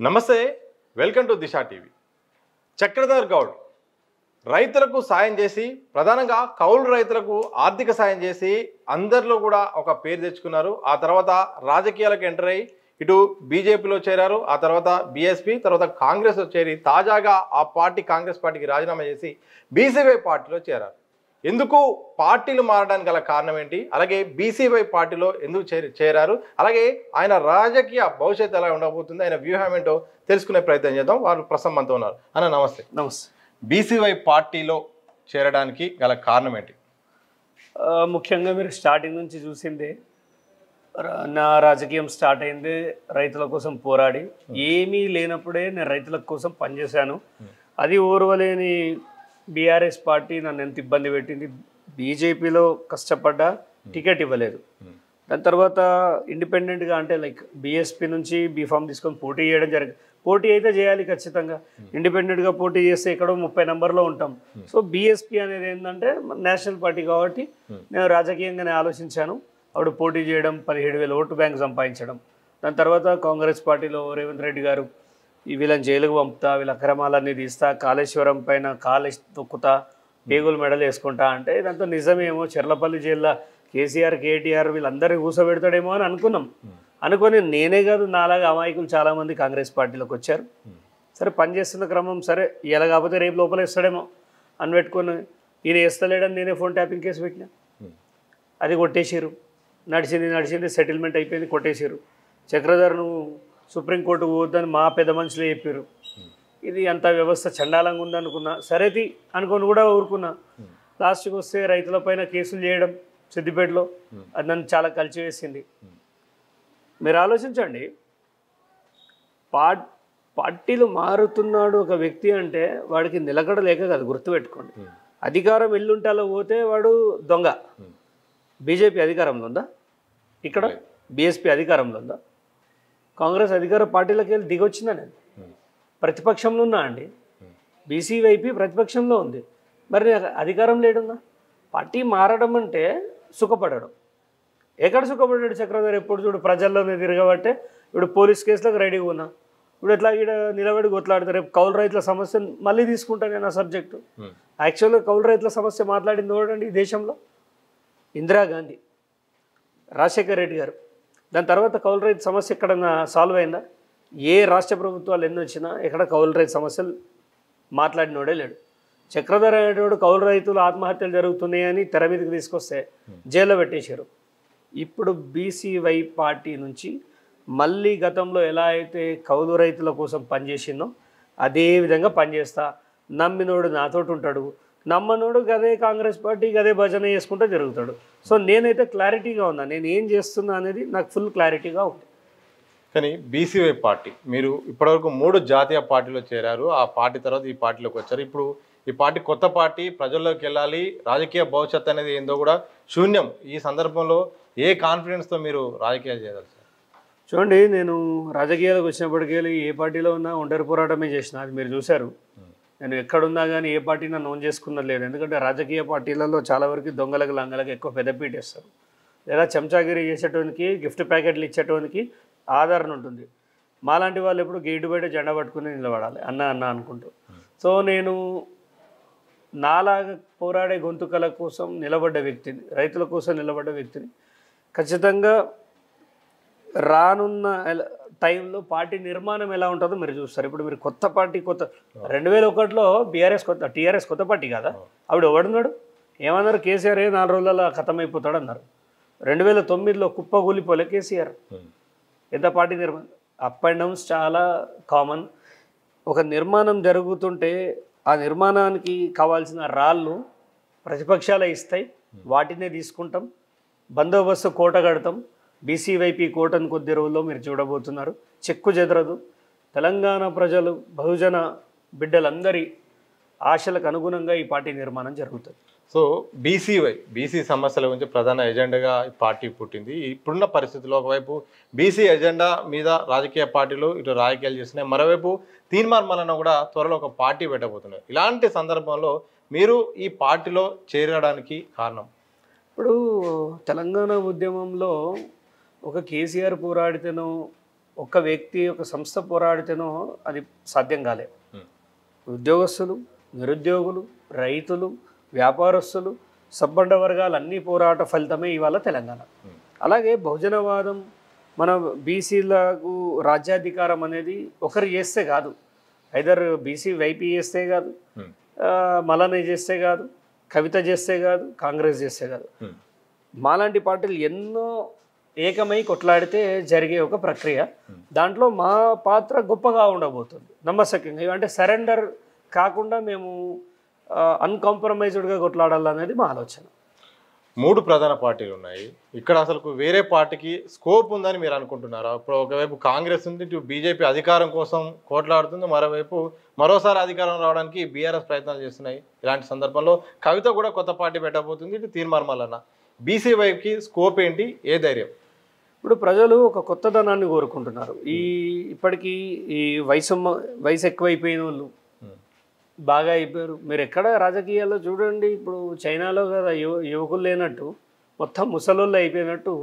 నమస్తే, welcome to Disha TV. Chakradhar Goud రైతులకు సాయం చేసి, ప్రధానంగా కౌలు రైతులకు ఆర్థిక సాయం చేసి అందరిలో కూడా ఒక పేరు తెచ్చుకున్నారు. ఆ తర్వాత రాజకీయాలకు ఎంటర్ అయ్యి ఇటు బీజేపీలో చేరారు. ఆ తర్వాత బీఎస్పీ, తర్వాత కాంగ్రెస్లో చేరి తాజాగా ఆ పార్టీ కాంగ్రెస్ పార్టీకి రాజీనామా చేసి బీసీవై పార్టీలో చేరారు. ఎందుకు పార్టీలు మారడానికి గల కారణం ఏంటి, అలాగే బీసీవై పార్టీలో ఎందుకు చేరారు, అలాగే ఆయన రాజకీయ భవిష్యత్తు ఎలా ఉండబోతుంది, ఆయన వ్యూహం ఏంటో తెలుసుకునే ప్రయత్నం చేద్దాం. వారు ప్రస్తుతం మనతో ఉన్నారు. అన్న నమస్తే. నమస్తే. బీసీవై పార్టీలో చేరడానికి గల కారణం ఏంటి? ముఖ్యంగా మీరు స్టార్టింగ్ నుంచి చూసిందే, నా రాజకీయం స్టార్ట్ అయింది రైతుల కోసం పోరాడి, ఏమీ లేనప్పుడే నేను రైతుల కోసం పనిచేశాను. అది ఓర్వలేని బీఆర్ఎస్ పార్టీ నన్ను ఎంత ఇబ్బంది పెట్టింది. బీజేపీలో కష్టపడ్డా, టికెట్ ఇవ్వలేదు. దాని తర్వాత ఇండిపెండెంట్గా అంటే లైక్ బీఎస్పీ నుంచి బీఫామ్ తీసుకొని పోటీ చేయడం జరిగింది. పోటీ అయితే చేయాలి ఖచ్చితంగా. ఇండిపెండెంట్గా పోటీ చేస్తే ఎక్కడో 30 నెంబర్లో ఉంటాం. సో బీఎస్పీ అనేది ఏంటంటే నేషనల్ పార్టీ కాబట్టి నేను రాజకీయంగానే ఆలోచించాను. అప్పుడు పోటీ చేయడం, 17,000 ఓటు బ్యాంక్ సంపాదించడం. దాని తర్వాత కాంగ్రెస్ పార్టీలో రేవంత్ రెడ్డి గారు వీళ్ళని జైలుకు పంపుతా, వీళ్ళ అక్రమాలన్నీ తీస్తా, కాళేశ్వరం పైన కాలేజ్ తొక్కుతా, పేగులు మెడలు వేసుకుంటా అంటే ఇదంతా నిజమేమో, చెర్లపల్లి జైల్లో కేసీఆర్, కేటీఆర్ వీళ్ళందరినీ కూర్చోబెడతాడేమో అని అనుకున్నాం. అనుకొని నేనే కాదు, నాలాగా అమాయకులు చాలామంది కాంగ్రెస్ పార్టీలోకి వచ్చారు. సరే పనిచేస్తున్న క్రమం, సరే ఇలా కాకపోతే రేపు లోపల వేస్తాడేమో అని పెట్టుకొని ఈయన వేస్తలేడని నేనే ఫోన్ ట్యాపింగ్ కేసు పెట్టినా. అది కొట్టేసారు. నడిచింది సెటిల్మెంట్ అయిపోయింది, కొట్టేసారు. చక్రధర్ నువ్వు సుప్రీంకోర్టు పోవద్దని మా పెద్ద మనుషులు చెప్పారు. ఇది అంత వ్యవస్థ చండాలంగా ఉందనుకున్నా. సరేది అనుకొని కూడా ఊరుకున్నా. లాస్ట్కి వస్తే రైతులపైన కేసులు చేయడం సిద్దిపేటలో, అది నన్ను చాలా కలిసివేసింది. మీరు ఆలోచించండి, పార్టీలు మారుతున్నాడు ఒక వ్యక్తి అంటే వాడికి నిలకడ లేక కాదు, గుర్తుపెట్టుకోండి. అధికారం ఎల్లుంటాలో పోతే వాడు దొంగ. బీజేపీ అధికారంలో ఉందా? ఇక్కడ బీఎస్పీ అధికారంలో ఉందా? కాంగ్రెస్ అధికార పార్టీలకు వెళ్ళి దిగొచ్చిందా? నేను ప్రతిపక్షంలో ఉన్నా అండి. బీసీవైపీ ప్రతిపక్షంలో ఉంది, మరి అధికారం లేడుందా? పార్టీ మారడం అంటే సుఖపడడం. ఎక్కడ సుఖపడ్డాడు చక్రధర్? ఎప్పుడు చూడు ప్రజల్లోనే తిరగబట్టే. ఇప్పుడు పోలీస్ కేసులకు రెడీగా ఉన్నా. ఇప్పుడు ఎట్లా ఇక్కడ నిలబడి కొట్లాడతారు. రేపు కౌలు రైతుల సమస్య మళ్ళీ తీసుకుంటాను నేను ఆ సబ్జెక్టు. యాక్చువల్గా కౌలు రైతుల సమస్య మాట్లాడింది చూడండి ఈ దేశంలో ఇందిరాగాంధీ, రాజశేఖర్ రెడ్డి గారు. దాని తర్వాత కౌలు రైతు సమస్య ఎక్కడన్నా సాల్వ్ అయిందా? ఏ రాష్ట్ర ప్రభుత్వాలు ఎన్ని వచ్చినా ఎక్కడ కౌలు రైతు సమస్యలు మాట్లాడినోడే లేడు. చక్రధర్ అనేటోడు కౌలు రైతులు ఆత్మహత్యలు జరుగుతున్నాయని తెర మీదకి తీసుకొస్తే జైల్లో పెట్టేశారు. ఇప్పుడు బీసీవై పార్టీ నుంచి మళ్ళీ గతంలో ఎలా అయితే కౌలు రైతుల కోసం పనిచేసిందో అదే విధంగా పనిచేస్తా. నమ్మినోడు నాతోటి ఉంటాడు, నమ్మనోడు గదే కాంగ్రెస్ పార్టీ గదే భజన చేసుకుంటూ జరుగుతాడు. సో నేనైతే క్లారిటీగా ఉన్నా, నేను ఏం చేస్తున్నా అనేది నాకు ఫుల్ క్లారిటీగా ఉంది. కానీ బీసీవై పార్టీ మీరు ఇప్పటివరకు 3 జాతీయ పార్టీలో చేరారు. ఆ పార్టీ తర్వాత ఈ పార్టీలోకి వచ్చారు. ఇప్పుడు ఈ పార్టీ కొత్త పార్టీ, ప్రజల్లోకి వెళ్ళాలి, రాజకీయ భవిష్యత్తు అనేది ఏందో కూడా శూన్యం. ఈ సందర్భంలో ఏ కాన్ఫిడెన్స్తో మీరు రాజకీయాలు చేయగలరు? చూడండి, నేను రాజకీయాలకు వచ్చినప్పటికీ ఏ పార్టీలో ఉన్నా ఒంటరి పోరాటమే చేసిన. అది మీరు చూశారు. నేను ఎక్కడున్నా కానీ ఏ పార్టీ నన్ను ఓన్ చేసుకున్నది లేదు. ఎందుకంటే రాజకీయ పార్టీలలో చాలా వరకు దొంగలకు లంగలకు ఎక్కువ పెద్దపీట ఇస్తారు. లేదా చెంచాగిరి చేసేటోనికి, గిఫ్ట్ ప్యాకెట్లు ఇచ్చేటోనికి ఆదరణ ఉంటుంది. మాలాంటి వాళ్ళు ఎప్పుడు గేటు బయట జెండా పట్టుకుని నిలబడాలి, అన్న అనుకుంటూ. సో నేను నాలాగా పోరాడే గొంతుకల కోసం నిలబడ్డ వ్యక్తిని, రైతుల కోసం నిలబడ్డ వ్యక్తిని. ఖచ్చితంగా రానున్న టైంలో పార్టీ నిర్మాణం ఎలా ఉంటుందో మీరు చూస్తారు. ఇప్పుడు మీరు కొత్త పార్టీ 2001లో టీఆర్ఎస్ కొత్త పార్టీ కదా. ఆవిడ ఎవడున్నాడు? ఏమన్నారు? కేసీఆర్ 4 రోజులలో ఖతమైపోతాడు అన్నారు. 2009లో కుప్పగూలిపోలే కేసీఆర్. ఎంత పార్టీ నిర్మాణం, అప్ అండ్ డౌన్స్ చాలా కామన్. ఒక నిర్మాణం జరుగుతుంటే ఆ నిర్మాణానికి కావాల్సిన రాళ్ళు ప్రతిపక్షాలే ఇస్తాయి, వాటినే తీసుకుంటాం. బందోబస్తు కోట కడతాం. బీసీవైపీ కోటను కొద్ది రోజుల్లో మీరు చూడబోతున్నారు. చెక్కు చెదరదు. తెలంగాణ ప్రజలు, బహుజన బిడ్డలందరి ఆశలకు అనుగుణంగా ఈ పార్టీ నిర్మాణం జరుగుతుంది. సో బీసీ సమస్యల గురించి ప్రధాన ఎజెండాగా ఈ పార్టీ పుట్టింది. ఇప్పుడున్న పరిస్థితుల్లో ఒకవైపు బీసీ ఎజెండా మీద రాజకీయ పార్టీలు ఇటు రాజకీయాలు చేస్తున్నాయి, మరోవైపు తీర్మానం కూడా త్వరలో ఒక పార్టీ పెట్టబోతున్నారు. ఇలాంటి సందర్భంలో మీరు ఈ పార్టీలో చేరడానికి కారణం? ఇప్పుడు తెలంగాణ ఉద్యమంలో ఒక కేసీఆర్ పోరాడితేనో ఒక వ్యక్తి ఒక సంస్థ పోరాడితేనో అది సాధ్యం కాలేదు. ఉమ్, ఉద్యోగస్తులు, నిరుద్యోగులు, రైతులు, వ్యాపారస్తులు, సబ్బండ వర్గాలు అన్ని పోరాట ఫలితమే ఇవాళ తెలంగాణ. అలాగే బహుజనవాదం, మన బీసీలకు రాజ్యాధికారం అనేది ఒకరు చేస్తే కాదు, ఐదర్ బీసీ వైపీ చేస్తే కాదు, ఉమ్, మలన చేస్తే కాదు, కవిత చేస్తే కాదు, కాంగ్రెస్ చేస్తే కాదు, ఉమ్, మాలాంటి పార్టీలు ఎన్నో ఏకమై కొట్లాడితే జరిగే ఒక ప్రక్రియ. దాంట్లో మా పాత్ర గొప్పగా ఉండబోతుంది నమ్మశక్యంగా. అంటే సరెండర్ కాకుండా మేము అన్కాంప్రమైజ్డ్గా కొట్లాడాలనేది మా ఆలోచన. 3 ప్రధాన పార్టీలు ఉన్నాయి. ఇక్కడ అసలు వేరే పార్టీకి స్కోప్ ఉందని మీరు అనుకుంటున్నారా? ఇప్పుడు ఒకవైపు కాంగ్రెస్ ఉంది, ఇటు బీజేపీ అధికారం కోసం కోట్లాడుతుంది, మరోవైపు మరోసారి అధికారం రావడానికి బీఆర్ఎస్ ప్రయత్నాలు చేస్తున్నాయి. ఇలాంటి సందర్భంలో కవిత కూడా కొత్త పార్టీ పెట్టబోతుంది, ఇటు తీర్మార్ మల్లన్న. బీసీ వైపుకి స్కోప్ ఏంటి, ఏ ధైర్యం? ఇప్పుడు ప్రజలు ఒక కొత్తదనాన్ని కోరుకుంటున్నారు. ఇప్పటికీ ఈ వయసు ఎక్కువైపోయిన వాళ్ళు బాగా అయిపోయారు. మీరు ఎక్కడ రాజకీయాల్లో చూడండి, ఇప్పుడు చైనాలో కదా యువకులు లేనట్టు మొత్తం ముసలోళ్ళు అయిపోయినట్టు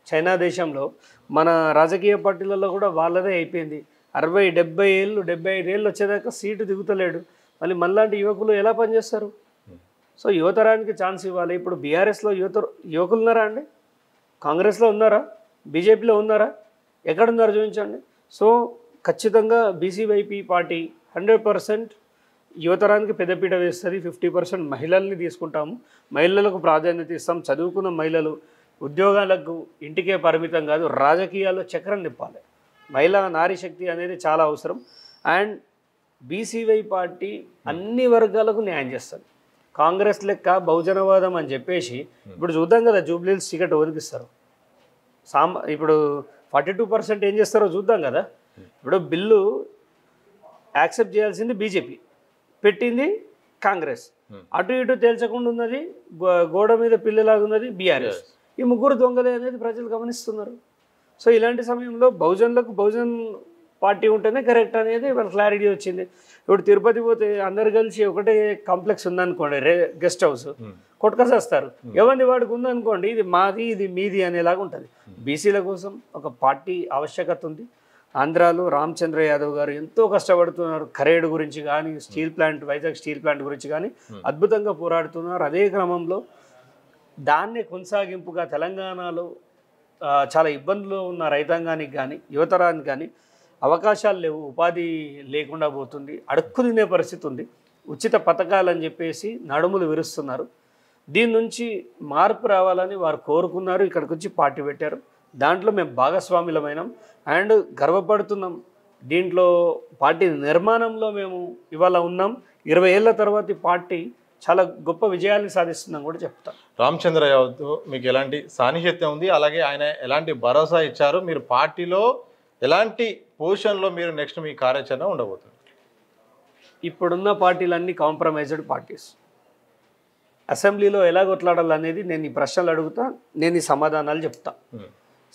చైనా దేశంలో మన రాజకీయ పార్టీలలో కూడా వాళ్ళదే అయిపోయింది. 60-70 ఏళ్ళు 75 ఏళ్ళు వచ్చేదాకా సీటు దిగుతలేడు. మళ్ళీ మనలాంటి యువకులు ఎలా పనిచేస్తారు? సో యువతరానికి ఛాన్స్ ఇవ్వాలి. ఇప్పుడు బీఆర్ఎస్లో యువకులు ఉన్నారా అండి? కాంగ్రెస్లో ఉన్నారా? బీజేపీలో ఉన్నారా? ఎక్కడున్నారు చూపించండి. సో ఖచ్చితంగా బీసీవైపీ పార్టీ 100% యువతరానికి పెద్దపీట వేస్తుంది. 50% మహిళల్ని తీసుకుంటాము, మహిళలకు ప్రాధాన్యత ఇస్తాం. చదువుకున్న మహిళలు ఉద్యోగాలకు ఇంటికే పరిమితం కాదు, రాజకీయాల్లో చక్రం నింపాలి. మహిళా నారీ శక్తి అనేది చాలా అవసరం. అండ్ బీసీవై పార్టీ అన్ని వర్గాలకు న్యాయం చేస్తుంది. కాంగ్రెస్ లెక్క బహుజనవాదం అని చెప్పేసి ఇప్పుడు చూద్దాం కదా, జూబ్లీహిల్స్ టికెట్ ఒదిగిస్తారు. ఇప్పుడు 42% ఏం చేస్తారో చూద్దాం కదా. ఇప్పుడు బిల్లు యాక్సెప్ట్ చేయాల్సింది బీజేపీ, పెట్టింది కాంగ్రెస్. అటు ఇటు తేల్చకుండా ఉన్నది, గోడ మీద పిల్లలాగా ఉన్నది బీఆర్ఎస్. ఈ ముగ్గురు దొంగలే అనేది ప్రజలు గమనిస్తున్నారు. సో ఇలాంటి సమయంలో బహుజనులకు బహుజన్ పార్టీ ఉంటేనే కరెక్ట్ అనేది వాళ్ళ క్లారిటీ వచ్చింది. ఇప్పుడు తిరుపతి పోతే అందరు కలిసి ఒకటే కాంప్లెక్స్ ఉందనుకోండి, గెస్ట్ హౌస్, కొట్టుకొసేస్తారు. ఎవరిని వాడికి ఉందనుకోండి, ఇది మాది ఇది మీది అనేలాగా ఉంటుంది. బీసీల కోసం ఒక పార్టీ ఆవశ్యకత ఉంది. ఆంధ్రాలో రామచంద్ర యాదవ్ గారు ఎంతో కష్టపడుతున్నారు. కరేడు గురించి కానీ, steel plant, Vizag steel plant గురించి కానీ అద్భుతంగా పోరాడుతున్నారు. అదే క్రమంలో దాన్ని కొనసాగింపుగా తెలంగాణలో చాలా ఇబ్బందులు ఉన్న రైతాంగానికి కానీ, యువతరానికి కానీ అవకాశాలు లేవు, ఉపాధి లేకుండా పోతుంది, అడుక్కు తినే పరిస్థితి ఉంది. ఉచిత పథకాలని చెప్పేసి నడుములు విరుస్తున్నారు. దీని నుంచి మార్పు రావాలని వారు కోరుకున్నారు, ఇక్కడికి వచ్చి పార్టీ పెట్టారు. దాంట్లో మేము భాగస్వాములమైనాం అండ్ గర్వపడుతున్నాం. దీంట్లో పార్టీ నిర్మాణంలో మేము ఇవాళ ఉన్నాం. 20 ఏళ్ల తర్వాత ఈ పార్టీ చాలా గొప్ప విజయాన్ని సాధిస్తుందని కూడా చెప్తాం. రామచంద్ర యాదవ్తో మీకు ఎలాంటి సాన్నిహిత్యం ఉంది, అలాగే ఆయన ఎలాంటి భరోసా ఇచ్చారు, మీరు పార్టీలో ఎలాంటి పొజిషన్లో మీరు నెక్స్ట్ మీ కార్యాచరణ ఉండబోతుంది? ఇప్పుడున్న పార్టీలన్నీ కాంప్రమైజ్డ్ పార్టీస్. అసెంబ్లీలో ఎలా కొట్లాడాలనేది నేను ఈ ప్రశ్నలు అడుగుతా, నేను ఈ సమాధానాలు చెప్తా.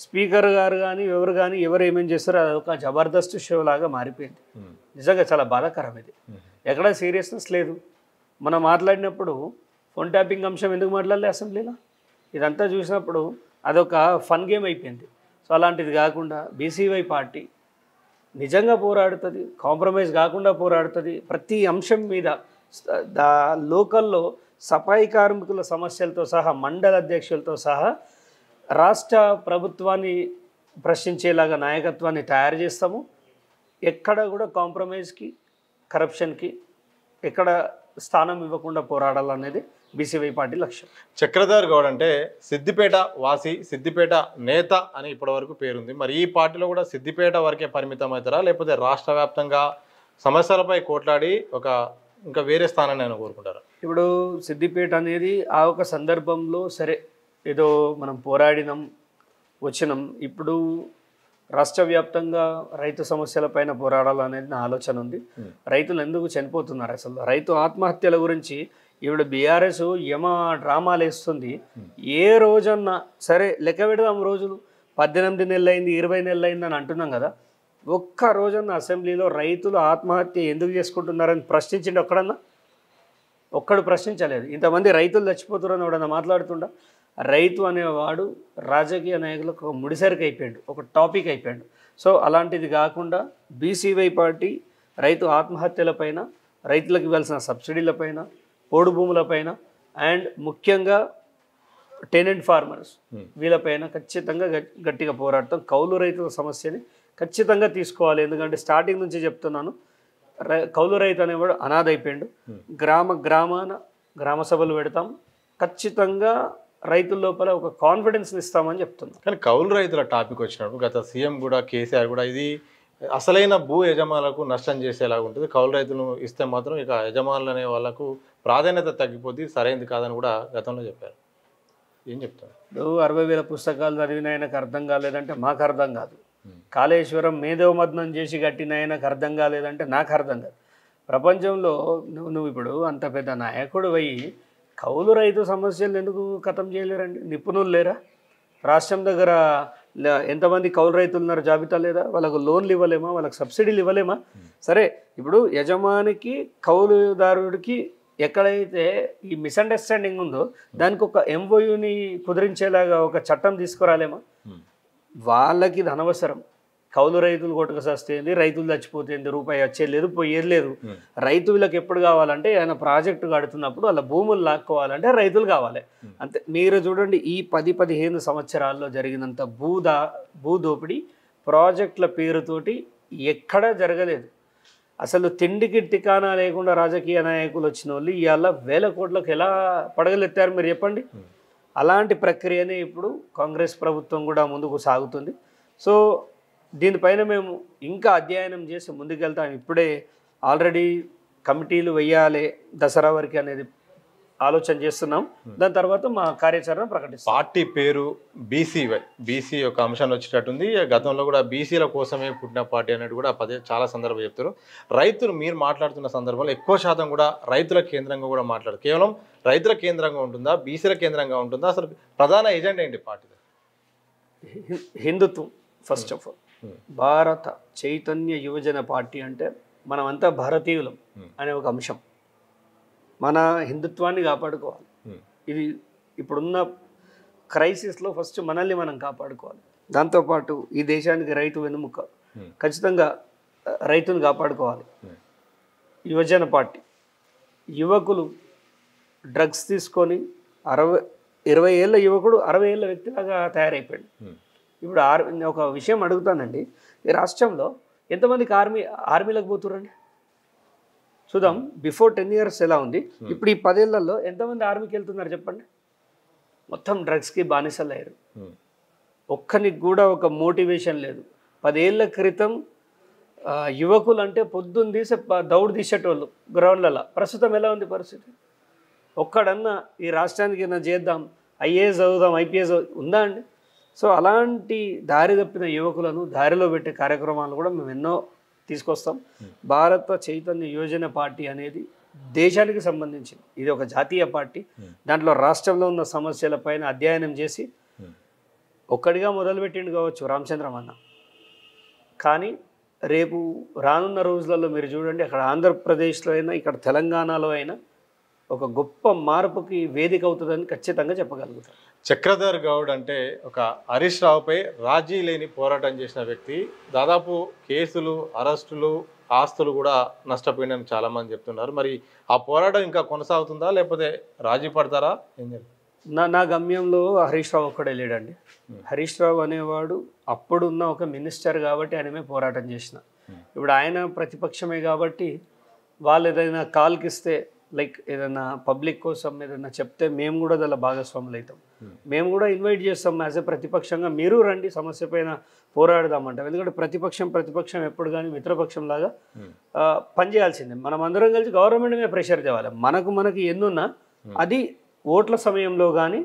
స్పీకర్ గారు కానీ ఎవరు ఏమేం చేస్తారో అది ఒక జబర్దస్త్ షో లాగా మారిపోయింది. నిజంగా చాలా బాధాకరం ఇది. ఎక్కడ సీరియస్నెస్ లేదు. మనం మాట్లాడినప్పుడు ఫోన్ ట్యాపింగ్ అంశం ఎందుకు మాట్లాడలే అసెంబ్లీలో? ఇదంతా చూసినప్పుడు అదొక ఫన్ గేమ్ అయిపోయింది. సో అలాంటిది కాకుండా బీసీవై పార్టీ నిజంగా పోరాడుతుంది, కాంప్రమైజ్ కాకుండా పోరాడుతుంది. ప్రతి అంశం మీద లోకల్లో సఫాయి కార్మికుల సమస్యలతో సహా, మండల అధ్యక్షులతో సహా రాష్ట్ర ప్రభుత్వాన్ని ప్రశ్నించేలాగా నాయకత్వాన్ని తయారు చేస్తాము. ఎక్కడ కూడా కాంప్రమైజ్కి, కరప్షన్కి ఎక్కడ స్థానం ఇవ్వకుండా పోరాడాలనేది బీసీవై పార్టీ లక్ష్యం. చక్రధర్ గౌడ్ అంటే సిద్దిపేట వాసి, సిద్దిపేట నేత అని ఇప్పటివరకు పేరుంది. మరి ఈ పార్టీలో కూడా సిద్దిపేట వరకే పరిమితం అవుతారా, లేకపోతే రాష్ట్ర వ్యాప్తంగా సమస్యలపై కోట్లాడి ఇంకా వేరే స్థానాన్ని ఆయన కోరుకుంటారా? ఇప్పుడు సిద్దిపేట అనేది ఆ ఒక సందర్భంలో సరే ఏదో మనం పోరాడినాం వచ్చినాం. ఇప్పుడు రాష్ట్ర వ్యాప్తంగా రైతు సమస్యలపైన పోరాడాలనేది నా ఆలోచన ఉంది. రైతులు ఎందుకు చనిపోతున్నారు, అసలు రైతు ఆత్మహత్యల గురించి ఇప్పుడు బీఆర్ఎస్ యమ డ్రామాలు వేస్తుంది. ఏ రోజన్నా సరే లెక్క పెడదాం, రోజులు 18 నెలలు అయింది, 20 నెలలు అయింది అని అంటున్నాం కదా. ఒక్క రోజన్నా అసెంబ్లీలో రైతులు ఆత్మహత్య ఎందుకు చేసుకుంటున్నారని ప్రశ్నించిండి ఒక్కడన్నా? ఒక్కడు ప్రశ్నించలేదు. ఇంతమంది రైతులు చచ్చిపోతున్నారని ఎవడన్నా మాట్లాడుతుండా? రైతు అనేవాడు రాజకీయ నాయకులకు ఒక ముడిసరికి అయిపోయాడు, ఒక టాపిక్ అయిపోయాడు. సో అలాంటిది కాకుండా బీసీవై పార్టీ రైతు ఆత్మహత్యలపైన, రైతులకు ఇవ్వాల్సిన సబ్సిడీలపైన, పోడు భూములపైన అండ్ ముఖ్యంగా టెనెంట్ ఫార్మర్స్ వీళ్ళపైన ఖచ్చితంగా గట్టిగా పోరాడతాం. కౌలు రైతుల సమస్యని ఖచ్చితంగా తీసుకోవాలి. ఎందుకంటే స్టార్టింగ్ నుంచి చెప్తున్నాను, కౌలు రైతు అనేవాడు అనాథ అయిపోయాడు. గ్రామ సభలు పెడతాం, ఖచ్చితంగా రైతుల లోపల ఒక కాన్ఫిడెన్స్ని ఇస్తామని చెప్తున్నాం. కానీ కౌలు రైతుల టాపిక్ వచ్చినప్పుడు గత సీఎం కూడా కేసీఆర్ కూడా ఇది అసలైన భూ యజమానులకు నష్టం చేసేలాగా ఉంటుంది, కౌలు రైతులను ఇస్తే మాత్రం ఇక యజమానులు అనే వాళ్ళకు ప్రాధాన్యత తగ్గిపోద్ది, సరైనది కాదని కూడా గతంలో చెప్పారు. ఏం చెప్తారు? 60,000 పుస్తకాలు చదివిన ఆయనకు అర్థం కాలేదంటే మాకు అర్థం కాదు. కాళేశ్వరం మేధోమథనం చేసి కట్టిన ఆయనకు అర్థం కాలేదంటే నాకు అర్థం కాదు. ప్రపంచంలో నువ్వు ఇప్పుడు అంత పెద్ద నాయకుడు అయ్యి కౌలు రైతు సమస్యలు ఎందుకు ఖతం చేయలేరండి? నిపుణులు లేరా? రాష్ట్రం దగ్గర ఎంతమంది కౌలు రైతులు ఉన్నారు జాబితా లేదా? వాళ్ళకు లోన్లు ఇవ్వలేమా? వాళ్ళకి సబ్సిడీలు ఇవ్వలేమా? సరే, ఇప్పుడు యజమానికి కౌలుదారుడికి ఎక్కడైతే ఈ మిస్అండర్స్టాండింగ్ ఉందో దానికి ఒక ఎంఓయూని కుదిరించేలాగా ఒక చట్టం తీసుకురాలేమా? వాళ్ళకి ఇది అనవసరం. కౌలు రైతులు కొట్టుకసేస్తుంది, రైతులు చచ్చిపోతుంది, రూపాయి వచ్చేది లేదు, పోయేది లేదు. రైతులకు ఎప్పుడు కావాలంటే ఆయన ప్రాజెక్టు కడుతున్నప్పుడు వాళ్ళ భూములు లాక్కోవాలంటే రైతులు కావాలి అంతే. మీరు చూడండి, ఈ 10-15 సంవత్సరాల్లో జరిగినంత భూదోపిడి ప్రాజెక్టుల పేరుతోటి ఎక్కడా జరగలేదు. అసలు తిండికి టికానా లేకుండా రాజకీయ నాయకులు వచ్చిన వాళ్ళు ఇవాళ 1,000 కోట్లకు ఎలా పడగలెత్తారు మీరు చెప్పండి. అలాంటి ప్రక్రియనే ఇప్పుడు కాంగ్రెస్ ప్రభుత్వం కూడా ముందుకు సాగుతుంది. సో దీనిపైన మేము ఇంకా అధ్యయనం చేసి ముందుకెళ్తాం. ఇప్పుడే ఆల్రెడీ కమిటీలు వేయాలి దసరా వరకు అనేది ఆలోచన చేస్తున్నాం. దాని తర్వాత మా కార్యాచరణ ప్రకటిస్తాం. పార్టీ పేరు బీసీ యొక్క అంశంలో వచ్చేటట్టుంది. గతంలో కూడా బీసీల కోసమే పుట్టిన పార్టీ అనేది కూడా చాలా సందర్భం చెప్తారు. రైతులు మీరు మాట్లాడుతున్న సందర్భంలో ఎక్కువ శాతం కూడా రైతుల కేంద్రంగా కూడా మాట్లాడరు. కేవలం రైతుల కేంద్రంగా ఉంటుందా, బీసీల కేంద్రంగా ఉంటుందా? అసలు ప్రధాన ఎజెండా ఏంటి పార్టీ? హిందుత్వం. ఫస్ట్ ఆఫ్ ఆల్ భారత చైతన్య యువజన పార్టీ అంటే మనమంతా భారతీయులం అనే ఒక అంశం. మన హిందుత్వాన్ని కాపాడుకోవాలి. ఇది ఇప్పుడున్న క్రైసిస్లో ఫస్ట్ మనల్ని మనం కాపాడుకోవాలి. దాంతోపాటు ఈ దేశానికి రైతు వెన్నుముక, ఖచ్చితంగా రైతుని కాపాడుకోవాలి. యువజన పార్టీ, యువకులు డ్రగ్స్ తీసుకొని 20 ఏళ్ళ యువకుడు 60 ఏళ్ళ వ్యక్తిలాగా తయారైపోయాడు. ఇప్పుడు ఒక విషయం అడుగుతానండి, ఈ రాష్ట్రంలో ఎంతమందికి ఆర్మీలకు పోతురండి చూద్దాం. బిఫోర్ 10 years ఎలా ఉంది, ఇప్పుడు ఈ 10 ఏళ్లలో ఎంతమంది ఆర్మీకి వెళ్తున్నారు చెప్పండి? మొత్తం డ్రగ్స్కి బానిసలు అయ్యారు. ఒక్కనికి కూడా ఒక మోటివేషన్ లేదు. 10 ఏళ్ల క్రితం యువకులు అంటే పొద్దున్న తీసి దౌడు తీసేటోళ్ళు గ్రౌండ్లలో. ప్రస్తుతం ఎలా ఉంది పరిస్థితి? ఒక్కడన్నా ఈ రాష్ట్రానికి ఏమైనా చేద్దాం, ఐఏఎస్ చదువుదాం, ఐపీఎస్ ఉందా అండి? సో అలాంటి దారి తప్పిన యువకులను దారిలో పెట్టే కార్యక్రమాలు కూడా మేము ఎన్నో తీసుకొస్తాం. భారత చైతన్య యువజన పార్టీ అనేది దేశానికి సంబంధించింది. ఇది ఒక జాతీయ పార్టీ. దాంట్లో రాష్ట్రంలో ఉన్న సమస్యలపైన అధ్యయనం చేసి ఒక్కడిగా మొదలుపెట్టిండు కావచ్చు రామచంద్రమన్న, కానీ రేపు రానున్న రోజులలో మీరు చూడండి, అక్కడ ఆంధ్రప్రదేశ్లో అయినా ఇక్కడ తెలంగాణలో అయినా ఒక గొప్ప మార్పుకి వేదిక అవుతుందని ఖచ్చితంగా చెప్పగలుగుతాం. చక్రధర్ గౌడ్ అంటే ఒక హరీష్ రావుపై రాజీ లేని పోరాటం చేసిన వ్యక్తి. దాదాపు కేసులు, అరెస్టులు, ఆస్తులు కూడా నష్టపోయినని చాలామంది చెప్తున్నారు. మరి ఆ పోరాటం ఇంకా కొనసాగుతుందా, లేకపోతే రాజీ పడతారా? నా గమ్యంలో హరీష్ రావు ఒక్కడే లేడండి. హరీష్ రావు అనేవాడు అప్పుడున్న ఒక మినిస్టర్ కాబట్టి ఆయనమే పోరాటం చేసిన. ఇప్పుడు ఆయన ప్రతిపక్షమే కాబట్టి వాళ్ళు ఏదైనా కాల్కి ఇస్తే, లైక్ ఏదైనా పబ్లిక్ కోసం ఏదైనా చెప్తే మేము కూడా దానిలో భాగస్వాములు అవుతాం. మేము కూడా ఇన్వైట్ చేస్తాం యాజ్ ఏ ప్రతిపక్షంగా, మీరు రండి సమస్య పైన పోరాడదామంటాం. ఎందుకంటే ప్రతిపక్షం ఎప్పుడు కానీ మిత్రపక్షం లాగా పనిచేయాల్సిందే. మనం అందరం కలిసి గవర్నమెంట్ మీద ప్రెషర్ తేవాలి. మనకు ఎన్నున్నా అది ఓట్ల సమయంలో కానీ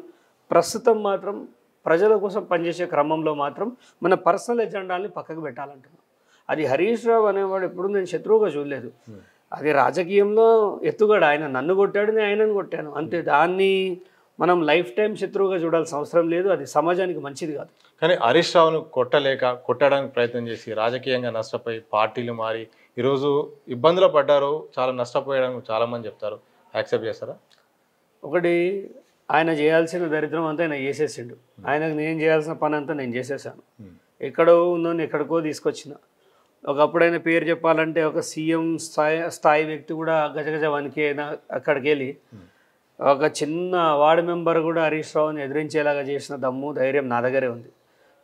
ప్రస్తుతం మాత్రం ప్రజల కోసం పనిచేసే క్రమంలో మాత్రం మన పర్సనల్ ఎజెండాల్ని పక్కకు పెట్టాలంటున్నాం. అది హరీష్ రావు అనేవాడు ఎప్పుడు నేను శత్రువుగా చూడలేదు. అది రాజకీయంలో ఎత్తుగడ. ఆయన నన్ను కొట్టాడు, నేను ఆయనను కొట్టాను అంతే. దాన్ని మనం లైఫ్ టైం శత్రువుగా చూడాల్సిన అవసరం లేదు. అది సమాజానికి మంచిది కాదు. కానీ హరీష్ రావును కొట్టడానికి ప్రయత్నం చేసి రాజకీయంగా నష్టపోయి పార్టీలు మారి ఈరోజు ఇబ్బందులు పడ్డారు, చాలా నష్టపోయాడని చాలామంది చెప్తారు. యాక్సెప్ట్ చేస్తారా? ఒకటి, ఆయన చేయాల్సిన దరిద్రం అంతా ఆయన చేసేసిండు. ఆయనకు నేను చేయాల్సిన పని అంతా నేను చేసేసాను. ఎక్కడో ఉన్నోని ఎక్కడికో తీసుకొచ్చిన. ఒకప్పుడైనా పేరు చెప్పాలంటే ఒక సీఎం స్థాయి వ్యక్తి కూడా గజగజ వణికి అక్కడికి వెళ్ళి ఒక చిన్న వార్డు మెంబర్ కూడా హరీష్ రావుని ఎదిరించేలాగా చేసిన దమ్ము ధైర్యం నా దగ్గరే ఉంది.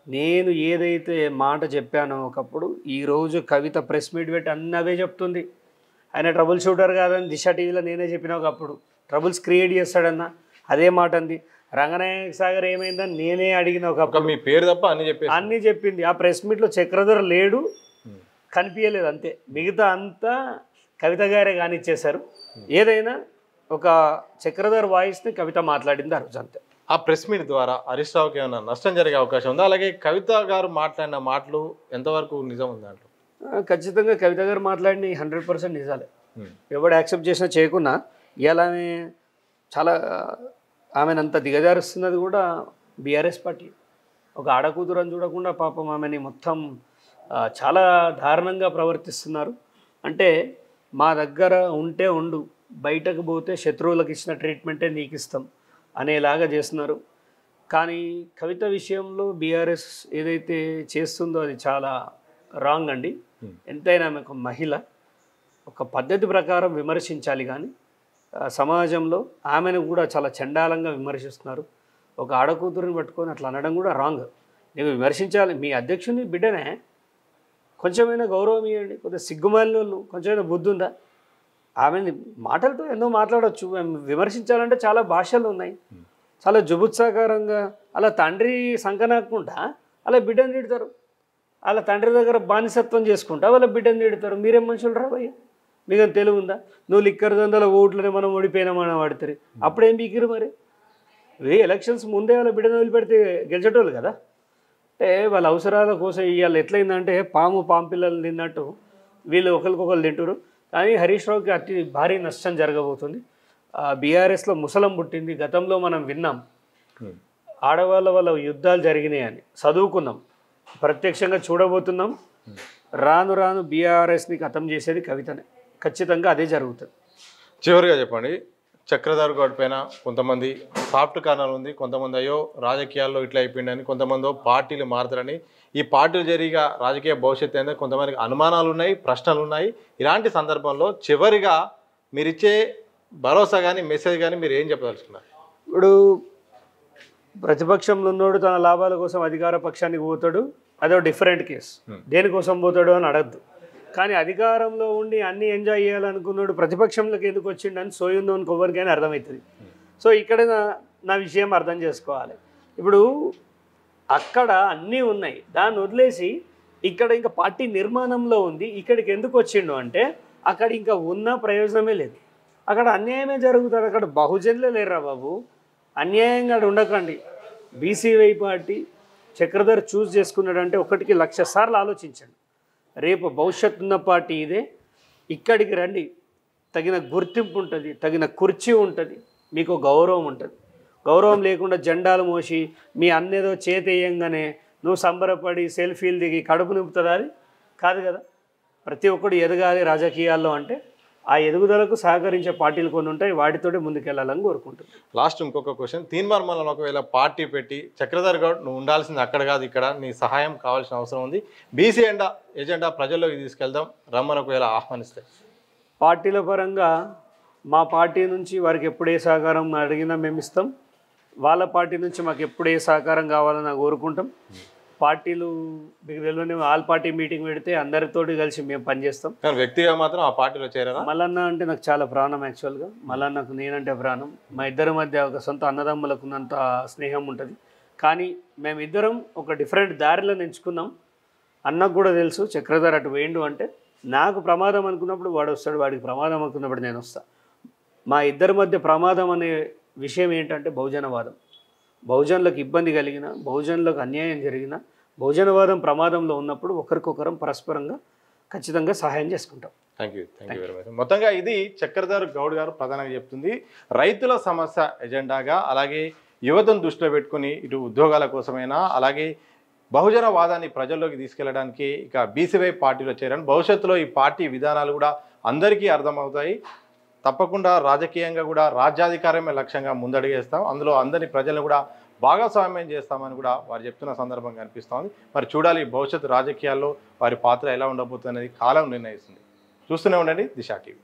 నేను ఏదైతే మాట చెప్పానో ఒకప్పుడు, ఈరోజు కవిత ప్రెస్ మీట్ పెట్టి అన్నీ అవే చెప్తుంది. ఆయన ట్రబుల్ షూటర్ కాదని దిశ టీవీలో నేనే చెప్పిన ఒకప్పుడు. ట్రబుల్స్ క్రియేట్ చేస్తాడన్న అదే మాట అంది. రంగనాయక సాగర్ ఏమైందని నేనే అడిగిన ఒకప్పుడు. మీ పేరు తప్ప అన్నీ చెప్పింది. ఆ ప్రెస్ మీట్లో చక్రధర్ లేడు, కనిపించలేదు, అంతే. మిగతా అంతా కవిత గారే కానిచ్చేశారు. ఏదైనా ఒక చక్రధర్ వాయిస్ని కవిత మాట్లాడింది ఆ రోజు, అంతే. ఆ ప్రెస్ మీట్ ద్వారా హరీష్ రావుకి ఏమైనా నష్టం జరిగే అవకాశం ఉందా? అలాగే కవిత గారు మాట్లాడిన మాటలు ఎంతవరకు నిజం ఉంది దాంట్లో? ఖచ్చితంగా కవిత గారు మాట్లాడిన 100% నిజాలే. ఎవడు యాక్సెప్ట్ చేసినా చేయకున్నా ఇలా చాలా ఆమెనంత దిగజారుస్తున్నది కూడా బీఆర్ఎస్ పార్టీ. ఒక ఆడకూతురు అని చూడకుండా పాపం ఆమెని మొత్తం చాలా దారుణంగా ప్రవర్తిస్తున్నారు. అంటే మా దగ్గర ఉంటే ఉండు, బయటకు పోతే శత్రువులకు ఇచ్చిన ట్రీట్మెంటే నీకు ఇస్తాం అనేలాగా చేస్తున్నారు. కానీ కవిత విషయంలో బీఆర్ఎస్ ఏదైతే చేస్తుందో అది చాలా రాంగ్ అండి. ఎంతైనా ఆమె ఒక మహిళ, ఒక పద్ధతి ప్రకారం విమర్శించాలి. కానీ సమాజంలో ఆమెను కూడా చాలా చండాలంగా విమర్శిస్తున్నారు. ఒక ఆడకూతురుని పట్టుకొని అట్లా అనడం కూడా రాంగ్. నీవు విమర్శించాలి, మీ అధ్యక్షుని బిడ్డనే, కొంచెమైనా గౌరవం ఇవ్వండి. కొద్దిగా సిగ్గుమాలిన వాళ్ళు, కొంచెమైనా బుద్ధి ఉందా? ఆమెని మాటలతో ఎన్నో మాట్లాడవచ్చు. విమర్శించాలంటే చాలా భాషలు ఉన్నాయి. చాలా జుబుత్సాకరంగా అలా తండ్రి సంకనాకుండా అలా బిడ్డను తిడతారు. అలా తండ్రి దగ్గర బానిసత్వం చేసుకుంటా వాళ్ళ బిడ్డను తిడతారు. మీరేం మనుషులు రా భయ్య? మీకు తెలివి ఉందా? నువ్వు లిక్కర్ దందల ఓట్లనే మనం ఓడిపోయినామని వాడుతారు. అప్పుడేం బీకిరు మరి? ఎలక్షన్స్ ముందే వాళ్ళ బిడ్డను వదిలిపెడితే గెలిచేటోళ్ళు కదా. అంటే వాళ్ళ అవసరాల కోసం ఇవాళ ఎట్లయిందంటే పాము పిల్లలు తిన్నట్టు వీళ్ళు ఒకరికొకరు తింటారు. కానీ హరీష్ రావుకి అతి భారీ నష్టం జరగబోతుంది. బీఆర్ఎస్లో ముసలం పుట్టింది. గతంలో మనం విన్నాం ఆడవాళ్ళ వల్ల యుద్ధాలు జరిగినాయని, చదువుకున్నాం, ప్రత్యక్షంగా చూడబోతున్నాం. రాను రాను బీఆర్ఎస్ని ఖతం చేసేది కవితనే. ఖచ్చితంగా అదే జరుగుతుంది. చివరిగా చెప్పండి, చక్రధర్ గౌడ్ పైన కొంతమంది సాఫ్ట్ కార్నర్ ఉంది, కొంతమంది అయ్యో రాజకీయాల్లో ఇట్లా అయిపోయిందని, కొంతమంది పార్టీలు మారుతారని, ఈ పార్టీలు జరిగా రాజకీయ భవిష్యత్తు అనేది కొంతమందికి అనుమానాలు ఉన్నాయి, ప్రశ్నలు ఉన్నాయి. ఇలాంటి సందర్భంలో చివరిగా మీరిచ్చే భరోసా కానీ మెసేజ్ కానీ మీరు ఏం చెప్పదలుచుకున్నారు? ఇప్పుడు ప్రతిపక్షంలో ఉన్నోడు తన లాభాల కోసం అధికార పక్షానికి పోతాడు, అదో డిఫరెంట్ కేసు. దేనికోసం పోతాడు అని అడగద్దు. కానీ అధికారంలో ఉండి అన్నీ ఎంజాయ్ చేయాలనుకున్నాడు ప్రతిపక్షంలోకి ఎందుకు వచ్చిండని సోయుందో అని ఎవరికైనా అర్థమవుతుంది. సో ఇక్కడ నా విషయం అర్థం చేసుకోవాలి. ఇప్పుడు అక్కడ అన్నీ ఉన్నాయి, దాన్ని వదిలేసి ఇక్కడ ఇంకా పార్టీ నిర్మాణంలో ఉంది, ఇక్కడికి ఎందుకు వచ్చిండు అంటే అక్కడ ఇంకా ఉన్న ప్రయోజనమే లేదు. అక్కడ అన్యాయమే జరుగుతుంది. అక్కడ బహుజనులే లేరురా బాబు. అన్యాయంగా ఉండకండి. బీసీవై పార్టీ చక్రధర్ చూస్ చేసుకున్నాడంటే 1కి 1,00,000 సార్లు ఆలోచించండి. రేపు భవిష్యత్తు ఉన్న పార్టీ ఇదే. ఇక్కడికి రండి, తగిన గుర్తింపు ఉంటుంది, తగిన కుర్చీ ఉంటుంది, మీకు గౌరవం ఉంటుంది. గౌరవం లేకుండా జెండాలు మోసి మీ అన్నేదో చేతేయంగానే నువ్వు సంబరపడి సెల్ఫీలు దిగి కడుపు నింపుతుంది అది కాదు కదా. ప్రతి ఒక్కడు ఎదగాలి రాజకీయాల్లో అంటే ఆ ఎదుగుదలకు సహకరించే పార్టీలు కొన్ని ఉంటాయి, వాటితోటి ముందుకెళ్ళాలని కోరుకుంటుంది. లాస్ట్ ఇంకొక క్వశ్చన్, తీన్మార్ మల్లన్న ఒకవేళ పార్టీ పెట్టి చక్రధర్ గౌడ్ నువ్వు ఉండాల్సింది అక్కడ కాదు ఇక్కడ, నీ సహాయం కావాల్సిన అవసరం ఉంది, బీసీ ఎజెండా ప్రజల్లోకి తీసుకెళ్దాం రమ్మని ఒకవేళ ఆహ్వానిస్తే? పార్టీల పరంగా మా పార్టీ నుంచి వారికి ఎప్పుడే సహకారం అడిగినా మేము ఇస్తాం. వాళ్ళ పార్టీ నుంచి మాకు ఎప్పుడే సహకారం కావాలని కోరుకుంటాం. పార్టీలు మీకు తెలియని ఆల్ పార్టీ మీటింగ్ పెడితే అందరితోటి కలిసి మేము పనిచేస్తాం. వ్యక్తిగా మాత్రం ఆ పార్టీలో చేరారా? మల్లన్న అంటే నాకు చాలా ప్రాణం. యాక్చువల్గా మల్లన్నకు నేనంటే ప్రాణం. మా ఇద్దరి మధ్య ఒక సొంత అన్నదమ్ములకు ఉన్నంత స్నేహం ఉంటుంది. కానీ మేమిద్దరం ఒక డిఫరెంట్ దారిలో ఎంచుకున్నాం. అన్నకు కూడా తెలుసు చక్రధర్ అటు వేయండు అంటే నాకు ప్రమాదం అనుకున్నప్పుడు వాడు వస్తాడు, వాడికి ప్రమాదం అనుకున్నప్పుడు నేను వస్తాను. మా ఇద్దరి మధ్య ప్రమాదం అనే విషయం ఏంటంటే బహుజనవాదం. బహుజనులకు ఇబ్బంది కలిగిన, బహుజనులకు అన్యాయం జరిగిన, బహుజనవాదం ప్రమాదంలో ఉన్నప్పుడు ఒకరికొకరం పరస్పరంగా ఖచ్చితంగా సహాయం చేసుకుంటాం. Thank you very much. మొత్తంగా ఇది చక్రధర్ గౌడ్ గారు ప్రధానంగా చెప్తుంది. రైతుల సమస్య ఎజెండాగా, అలాగే యువతను దృష్టిలో పెట్టుకుని ఇటు ఉద్యోగాల కోసమైనా, అలాగే బహుజనవాదాన్ని ప్రజల్లోకి తీసుకెళ్లడానికి ఇక బీసీవై పార్టీలో చేరాను. భవిష్యత్తులో ఈ పార్టీ విధానాలు కూడా అందరికీ అర్థమవుతాయి. తప్పకుండా రాజకీయంగా కూడా రాజ్యాధికారమే లక్ష్యంగా ముందడుగేస్తాం. అందులో అందరినీ ప్రజలను కూడా భాగస్వామ్యం చేస్తామని కూడా వారు చెప్తున్న సందర్భం కనిపిస్తోంది. మరి చూడాలి భవిష్యత్తు రాజకీయాల్లో వారి పాత్ర ఎలా ఉండబోతుంది అనేది కాలం నిర్ణయిస్తుంది. చూస్తూనే ఉండండి దిశ టీవీ.